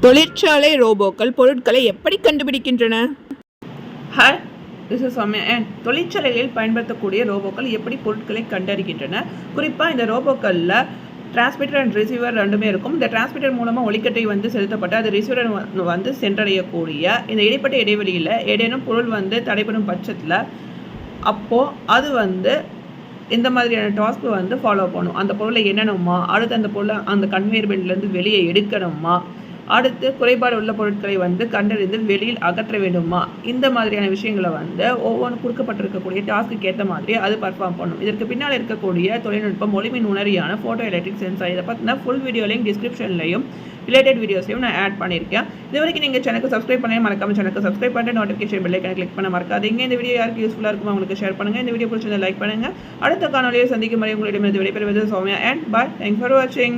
தொழிற்சாலை ரோபோக்கள் பொருட்களை எப்படி கண்டுபிடிக்கின்றன? Hi, this is Soumya. And தொழிற்சாலைகளில் பயன்படுத்தக்கூடிய ரோபோக்கள் எப்படி பொருட்களை கண்டறிகின்றன? குறிப்பாக இந்த ரோபோக்களில் டிரான்ஸ்மிட்டர் அண்ட் ரிசீவர் ரெண்டுமே இருக்கும். இந்த டிரான்ஸ்மிட்டர் மூலமாக ஒளிக்கட்டை செலுத்தப்பட்டு அது ரிசீவர் சென்றடையக்கூடிய இந்த இடைப்பட்ட இடைவெளியில் ஏதேனும் பொருள் தடைபடும் பட்சத்தில் அப்போது அது இந்த மாதிரியான டாஸ்க்கு ஃபாலோ பண்ணும். அந்த பொருளை எண்ணணுமா, அடுத்து அந்த பொருளை அந்த கன்வேயர் பெல்ட்லேருந்து வெளியே எடுக்கணுமா, அடுத்து குறைபாடு உள்ள பொருட்களை கண்டறிந்து வெளியில் அகற்ற வேண்டுமா, இந்த மாதிரியான விஷயங்களை ஒவ்வொன்று கொடுக்கப்பட்டிருக்கக்கூடிய டாஸ்க்கு ஏற்ற மாதிரி அது பர்ஃபார்ம் பண்ணும். இதற்கு பின்னால் இருக்கக்கூடிய தொழில்நுட்பம் ஒளிமின் உணரியான ஃபோட்டோ எலக்ட்ரிக் சென்சார். இதை பார்த்தீங்கன்னா ஃபுல் வீடியோ லிங்க் டிஸ்கிரிப்ஷன்லையும் ரிலேட்டட் வீடியோஸையும் நான் ஆட் பண்ணியிருக்கேன். இது வரைக்கும் நீங்கள் சேனலுக்கு சப்ஸ்கிரைப் பண்ணி மறக்காம சேனலுக்கு சப்ஸ்கிரைப் பண்ணிட்டு நோட்டிஃபிகேஷன் பெல் ஐகானை கிளிக் பண்ண மறக்காதீங்க. இந்த வீடியோ யாருக்கு யூஸ்ஃபுல்லாக இருக்கும் உங்களுக்கு ஷேர் பண்ணுங்கள். இந்த வீடியோ பிடிச்சிருந்தா லைக் பண்ணுங்கள். அடுத்த காணொலியை சந்திக்கும் வரை உங்களிடமிருந்து விடைபெறுவது Sowmya. And bye. Thanks for வாட்சிங்.